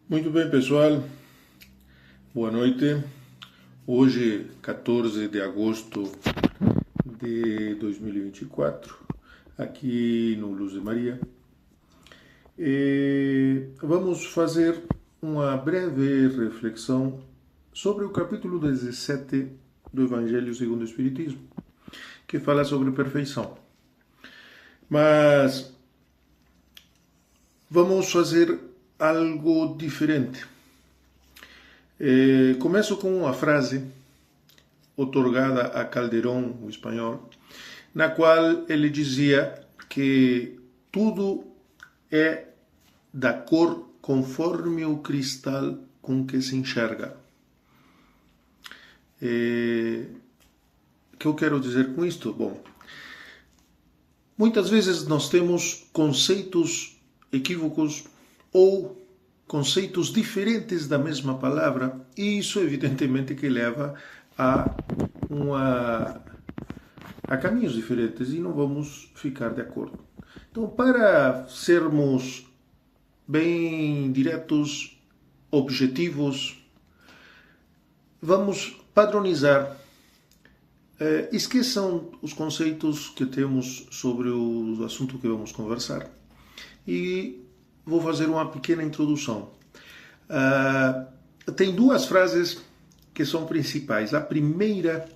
Muito bem, pessoal. Boa noite. Hoje, 14 de agosto de 2024, aqui no Luz de Maria. Vamos fazer uma breve reflexão sobre o capítulo 17 do Evangelho segundo o Espiritismo, que fala sobre perfeição. Mas vamos fazer algo diferente. Começo com uma frase otorgada a Calderón, o espanhol, na qual ele dizia que tudo é da cor conforme o cristal com que se enxerga. O que eu quero dizer com isto? Bom, muitas vezes nós temos conceitos equívocos ou conceitos diferentes da mesma palavra, e isso evidentemente que leva a caminhos diferentes e não vamos ficar de acordo. Então, para sermos bem diretos, objetivos, vamos padronizar. Esqueçam os conceitos que temos sobre o assunto que vamos conversar e vou fazer uma pequena introdução. Tem duas frases que são principais. A primeira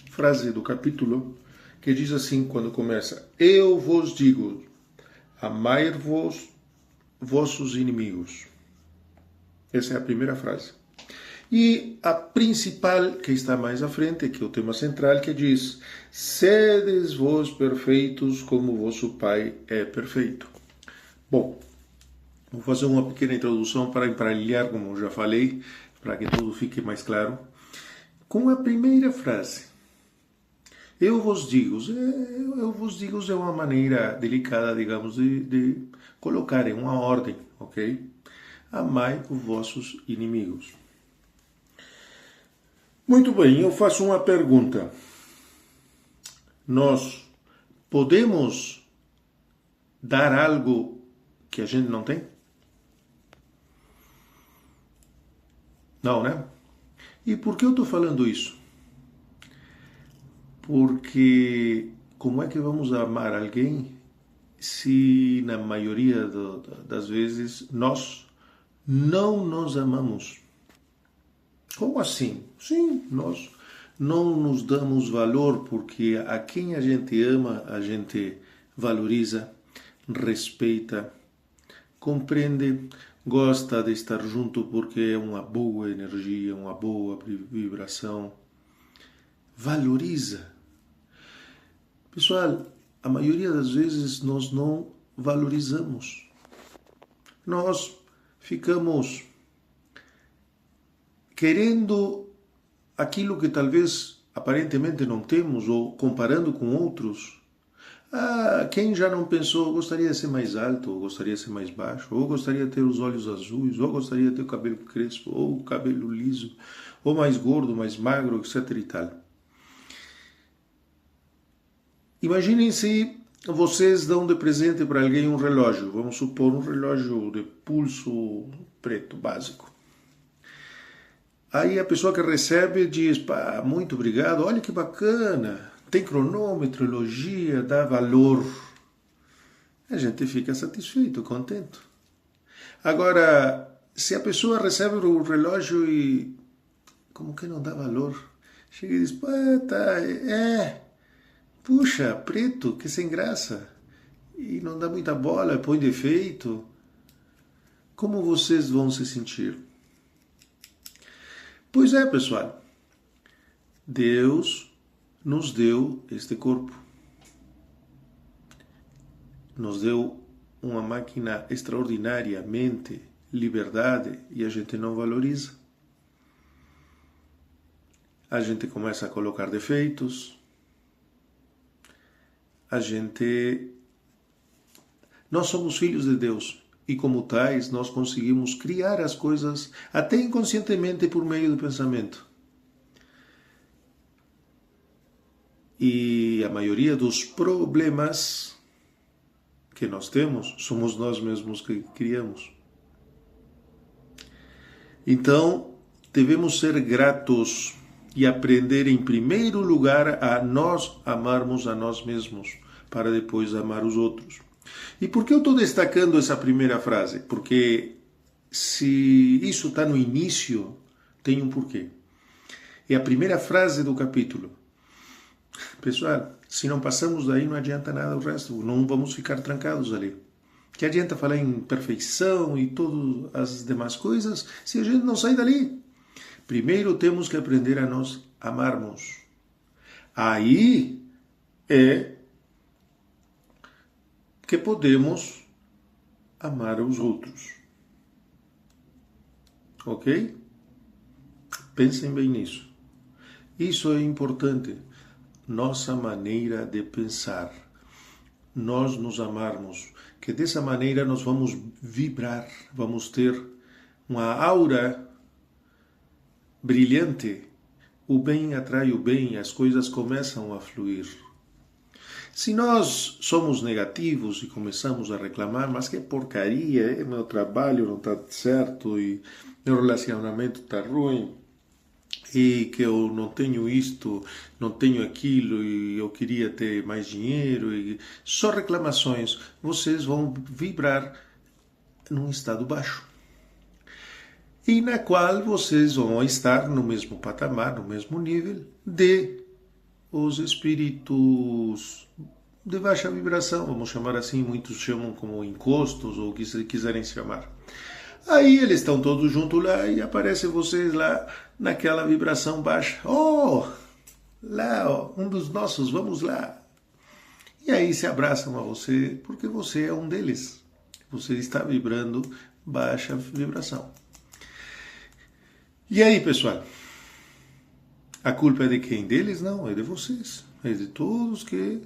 frase do capítulo, que diz assim, quando começa: Eu vos digo, amai-vos vossos inimigos. Essa é a primeira frase. E a principal, que está mais à frente, que é o tema central, que diz: Sedes vós perfeitos como vosso Pai é perfeito. Bom, vou fazer uma pequena introdução para emparelhar, como já falei, para que tudo fique mais claro. Com a primeira frase, eu vos digo é uma maneira delicada, digamos, de colocar em uma ordem, ok? Amai os vossos inimigos. Muito bem, eu faço uma pergunta. Nós podemos dar algo que a gente não tem? Não, né? E por que eu estou falando isso? Porque como é que vamos amar alguém se na maioria das vezes nós não nos amamos? Como assim? Sim, nós não nos damos valor porque a quem a gente ama, a gente valoriza, respeita, compreende, gosta de estar junto porque é uma boa energia, uma boa vibração, valoriza. Pessoal, a maioria das vezes nós não valorizamos. Nós ficamos querendo aquilo que talvez aparentemente não temos ou comparando com outros. Quem já não pensou, gostaria de ser mais alto, ou gostaria de ser mais baixo, ou gostaria de ter os olhos azuis, ou gostaria de ter o cabelo crespo, ou o cabelo liso, ou mais gordo, mais magro, etc. e tal. Imaginem se vocês dão de presente para alguém um relógio, vamos supor um relógio de pulso preto, básico. Aí a pessoa que recebe diz: pá, muito obrigado, olha que bacana, tem cronômetro, elogia, dá valor. A gente fica satisfeito, contente. Agora, se a pessoa recebe o relógio e como que não dá valor? Chega e diz: pá, tá, puxa, preto, que sem graça. E não dá muita bola, põe defeito. Como vocês vão se sentir? Pois é, pessoal. Deus nos deu este corpo. Nos deu uma máquina extraordinária, mente, liberdade, e a gente não valoriza. A gente começa a colocar defeitos. Nós somos filhos de Deus. E como tais, nós conseguimos criar as coisas até inconscientemente por meio do pensamento. E a maioria dos problemas que nós temos somos nós mesmos que criamos. Então, devemos ser gratos e aprender, em primeiro lugar, a nós amarmos a nós mesmos, para depois amar os outros. E por que eu estou destacando essa primeira frase? Porque se isso está no início, tem um porquê. É a primeira frase do capítulo. Pessoal, se não passamos daí, não adianta nada o resto. Não vamos ficar trancados ali. Que adianta falar em perfeição e todas as demais coisas se a gente não sai dali? Primeiro temos que aprender a nos amarmos. Aí é que podemos amar os outros. Ok? Pensem bem nisso. Isso é importante. Nossa maneira de pensar. Nós nos amarmos. Que dessa maneira nós vamos vibrar. Vamos ter uma aura brilhante. O bem atrai o bem. As coisas começam a fluir. Se nós somos negativos e começamos a reclamar, mas que porcaria, meu trabalho não está certo e meu relacionamento está ruim e que eu não tenho isto, não tenho aquilo e eu queria ter mais dinheiro e só reclamações, vocês vão vibrar num estado baixo. E na qual vocês vão estar no mesmo patamar, no mesmo nível de os espíritos de baixa vibração, vamos chamar assim, muitos chamam como encostos ou o que quiserem chamar. Aí eles estão todos juntos lá e aparecem vocês lá naquela vibração baixa. Oh, lá, ó, um dos nossos, vamos lá. E aí se abraçam a você porque você é um deles. Você está vibrando baixa vibração. E aí, pessoal? A culpa é de quem? Deles? Não, é de vocês. É de todos que...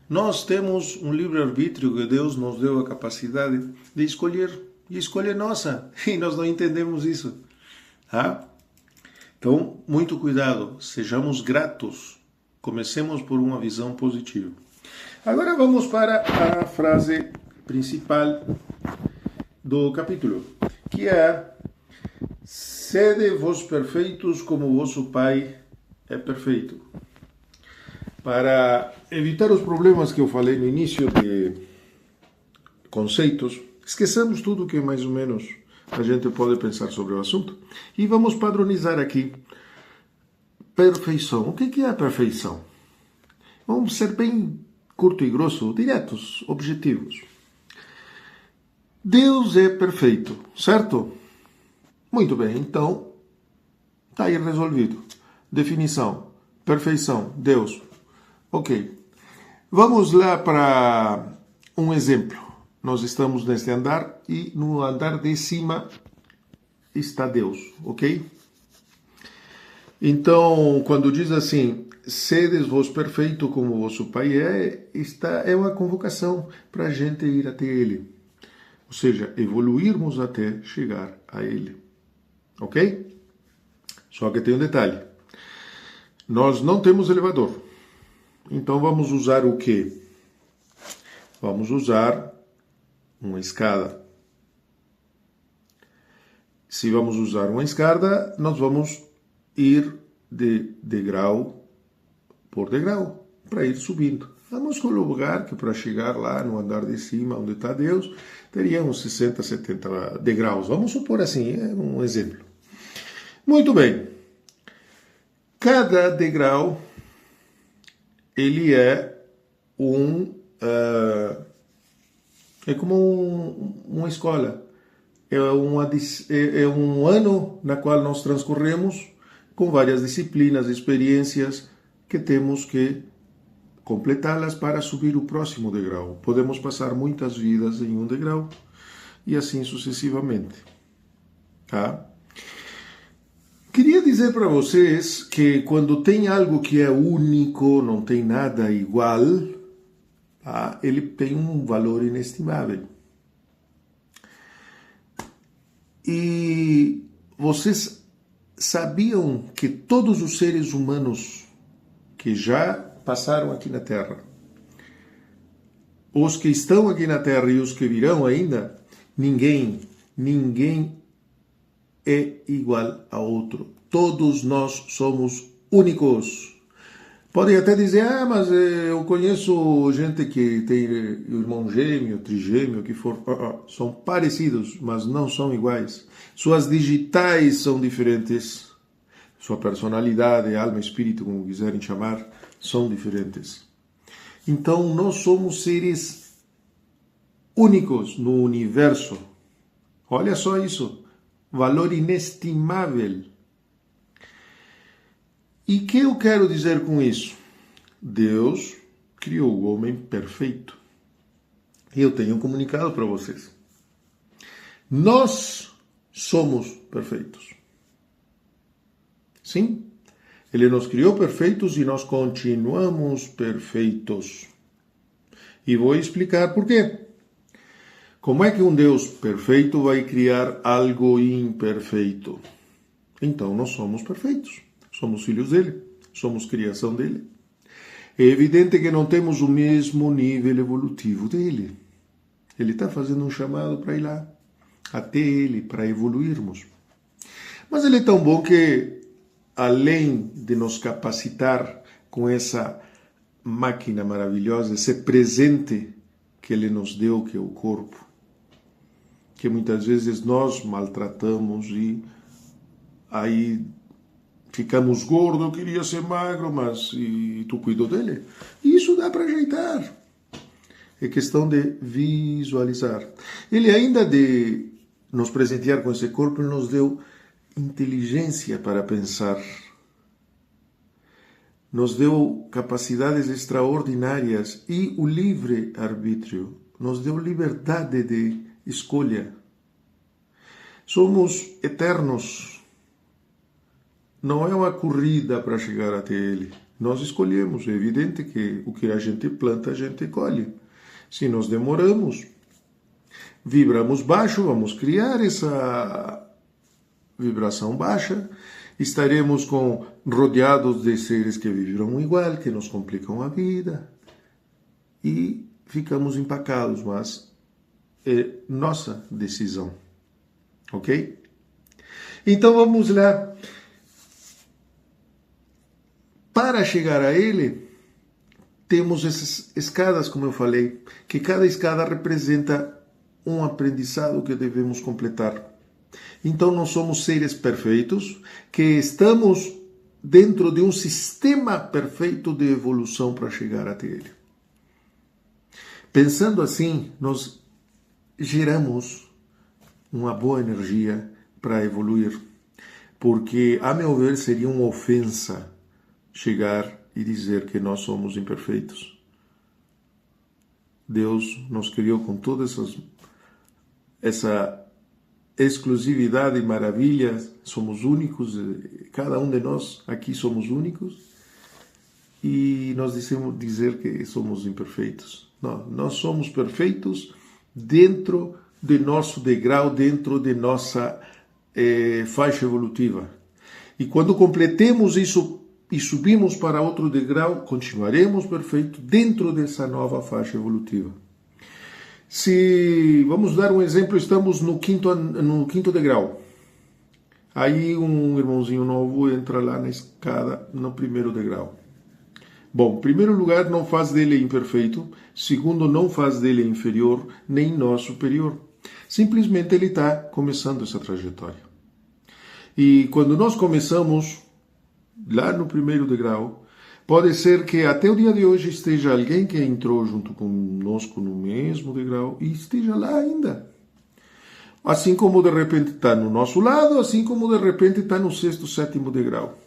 Nós temos um livre-arbítrio que Deus nos deu a capacidade de escolher. E escolha é nossa. E nós não entendemos isso. Tá? Então, muito cuidado. Sejamos gratos. Comecemos por uma visão positiva. Agora vamos para a frase principal do capítulo, que é: sede vós perfeitos como vosso Pai é perfeito. Para evitar os problemas que eu falei no início de conceitos, esqueçamos tudo que mais ou menos a gente pode pensar sobre o assunto e vamos padronizar aqui. Perfeição. O que é a perfeição? Vamos ser bem curto e grosso, diretos, objetivos. Deus é perfeito, certo? Muito bem, então está aí resolvido. Definição, perfeição, Deus. Ok. Vamos lá para um exemplo. Nós estamos neste andar e no andar de cima está Deus, ok? Então, quando diz assim, sedes vós perfeito como vosso Pai é uma convocação para a gente ir até Ele. Ou seja, evoluirmos até chegar a Ele. Ok? Só que tem um detalhe. Nós não temos elevador. Então vamos usar o quê? Vamos usar uma escada. Se vamos usar uma escada, nós vamos ir de degrau por degrau, para ir subindo. Vamos colocar que para chegar lá no andar de cima, onde está Deus, teria uns 60, 70 degraus. Vamos supor assim, é um exemplo. Muito bem. Cada degrau, ele é é como uma escola. É um ano na qual nós transcorremos com várias disciplinas, experiências que temos que completá-las para subir o próximo degrau. Podemos passar muitas vidas em um degrau e assim sucessivamente. Tá? Queria dizer para vocês que quando tem algo que é único, não tem nada igual, tá? Ele tem um valor inestimável. E vocês sabiam que todos os seres humanos que já passaram aqui na Terra, os que estão aqui na Terra e os que virão ainda, ninguém é igual a outro. Todos nós somos únicos. Podem até dizer, mas eu conheço gente que tem irmão gêmeo, trigêmeo, que for. São parecidos, mas não são iguais. Suas digitais são diferentes. Sua personalidade, alma, espírito, como quiserem chamar, são diferentes. Então, nós somos seres únicos no universo. Olha só isso. Valor inestimável. E o que eu quero dizer com isso? Deus criou o homem perfeito. E eu tenho comunicado para vocês. Nós somos perfeitos. Sim, Ele nos criou perfeitos e nós continuamos perfeitos. E vou explicar por quê. Como é que um Deus perfeito vai criar algo imperfeito? Então, nós somos perfeitos. Somos filhos dele. Somos criação dele. É evidente que não temos o mesmo nível evolutivo dele. Ele está fazendo um chamado para ir lá, até ele, para evoluirmos. Mas ele é tão bom que, além de nos capacitar com essa máquina maravilhosa, esse presente que ele nos deu, que é o corpo, que muitas vezes nós maltratamos e aí ficamos gordos, eu queria ser magro, mas e tu cuidou dele? E isso dá para ajeitar. É questão de visualizar. Ele, ainda de nos presentear com esse corpo, ele nos deu inteligência para pensar. Nos deu capacidades extraordinárias e o livre-arbítrio. Nos deu liberdade de escolha. Somos eternos. Não é uma corrida para chegar até ele. Nós escolhemos. É evidente que o que a gente planta, a gente colhe. Se nós demoramos, vibramos baixo, vamos criar essa vibração baixa, estaremos rodeados de seres que vibram igual, que nos complicam a vida e ficamos empacados, mas é nossa decisão, ok? Então vamos lá. Para chegar a ele, temos essas escadas, como eu falei, que cada escada representa um aprendizado que devemos completar. Então, nós somos seres perfeitos que estamos dentro de um sistema perfeito de evolução para chegar até ele. Pensando assim, nós geramos uma boa energia para evoluir, porque, a meu ver, seria uma ofensa chegar e dizer que nós somos imperfeitos. Deus nos criou com toda essa exclusividade e maravilha. Somos únicos, cada um de nós aqui somos únicos, e nós dizemos dizer que somos imperfeitos. Não, nós somos perfeitos dentro de nosso degrau, dentro de nossa faixa evolutiva. E quando completemos isso e subimos para outro degrau, continuaremos perfeitos dentro dessa nova faixa evolutiva. Se, vamos dar um exemplo, estamos no quinto degrau. Aí um irmãozinho novo entra lá na escada, no primeiro degrau. Bom, em primeiro lugar, não faz dele imperfeito. Segundo, não faz dele inferior, nem nós superior. Simplesmente ele está começando essa trajetória. E quando nós começamos lá no primeiro degrau, pode ser que até o dia de hoje esteja alguém que entrou junto conosco no mesmo degrau e esteja lá ainda. Assim como de repente está no nosso lado, assim como de repente está no sexto, sétimo degrau.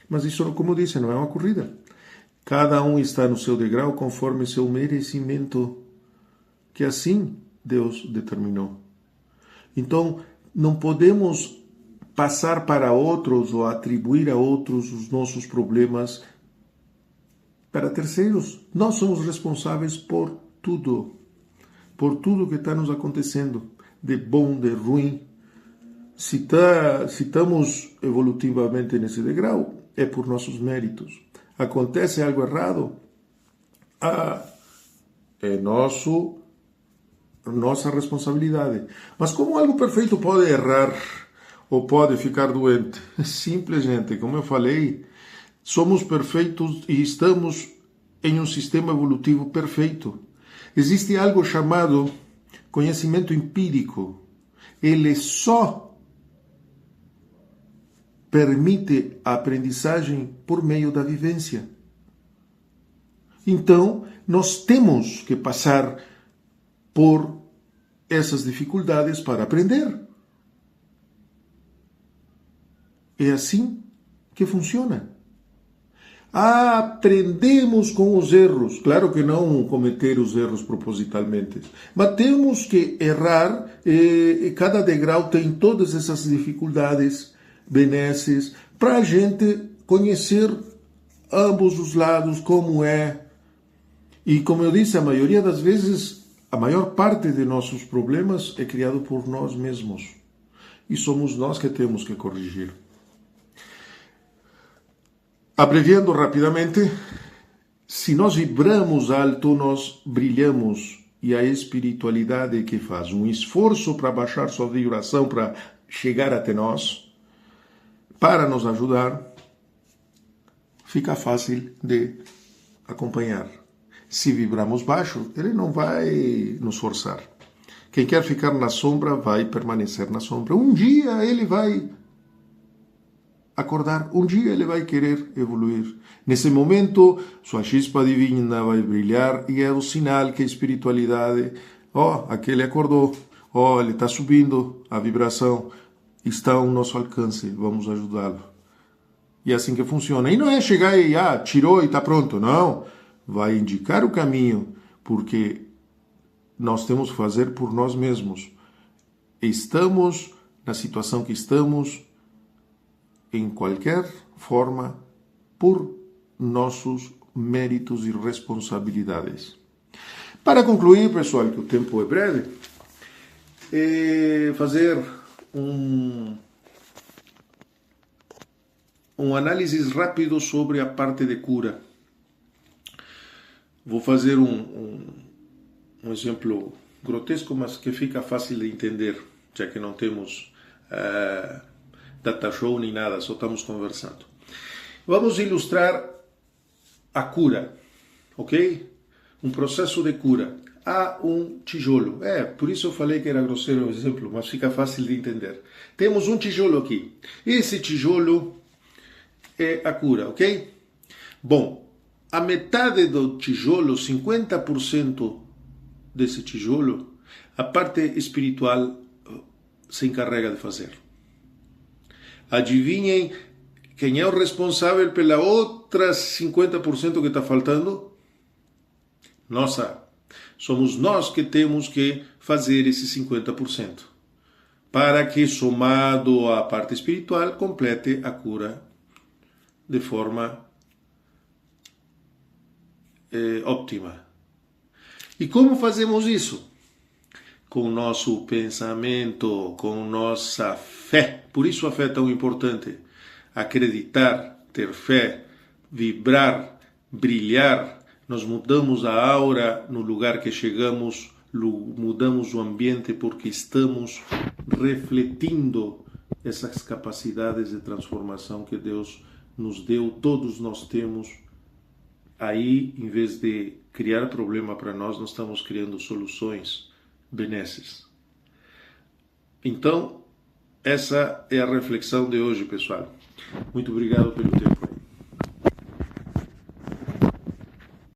Mas isso, como disse, não é uma corrida. Cada um está no seu degrau conforme seu merecimento, que assim Deus determinou. Então, não podemos passar para outros ou atribuir a outros os nossos problemas para terceiros. Nós somos responsáveis por tudo que está nos acontecendo, de bom, de ruim. Se estamos evolutivamente nesse degrau, é por nossos méritos. Acontece algo errado, é nossa responsabilidade. Mas como algo perfeito pode errar, ou pode ficar doente. Simples, gente. Como eu falei, somos perfeitos e estamos em um sistema evolutivo perfeito. Existe algo chamado conhecimento empírico. Ele só permite a aprendizagem por meio da vivência. Então, nós temos que passar por essas dificuldades para aprender. É assim que funciona. Aprendemos com os erros. Claro que não cometer os erros propositalmente, mas temos que errar, e cada degrau tem todas essas dificuldades, benesses, para a gente conhecer ambos os lados, como é. E como eu disse, a maioria das vezes, a maior parte de nossos problemas é criado por nós mesmos. E somos nós que temos que corrigir. Abreviando rapidamente, se nós vibramos alto, nós brilhamos. E a espiritualidade que faz um esforço para baixar sua vibração, para chegar até nós, para nos ajudar, fica fácil de acompanhar. Se vibramos baixo, ele não vai nos forçar. Quem quer ficar na sombra vai permanecer na sombra. Um dia ele vai acordar, um dia ele vai querer evoluir. Nesse momento, sua chispa divina vai brilhar e é o sinal que a espiritualidade, aquele acordou, ele está subindo, a vibração está ao nosso alcance, vamos ajudá-lo. E é assim que funciona. E não é chegar e, tirou e está pronto, não. Vai indicar o caminho, porque nós temos que fazer por nós mesmos. Estamos na situação que estamos, em qualquer forma, por nossos méritos e responsabilidades. Para concluir, pessoal, que o tempo é breve, fazer um análise rápido sobre a parte de cura. Vou fazer um exemplo grotesco, mas que fica fácil de entender, já que não temos data show nem nada, só estamos conversando. Vamos ilustrar a cura, ok? Um processo de cura. Há um tijolo. Por isso eu falei que era grosseiro o exemplo, mas fica fácil de entender. Temos um tijolo aqui. Esse tijolo é a cura, ok? Bom, a metade do tijolo, 50% desse tijolo, a parte espiritual se encarrega de fazer. Adivinhem quem é o responsável pela outra 50% que está faltando? Somos nós que temos que fazer esse 50%, para que, somado à parte espiritual, complete a cura de forma óptima. E como fazemos isso? Com nosso pensamento, com nossa fé. Por isso a fé é tão importante. Acreditar, ter fé, vibrar, brilhar. Nós mudamos a aura no lugar que chegamos, mudamos o ambiente porque estamos refletindo essas capacidades de transformação que Deus nos deu, todos nós temos. Aí, em vez de criar problema para nós estamos criando soluções benesses. Então, essa é a reflexão de hoje, pessoal. Muito obrigado pelo tempo.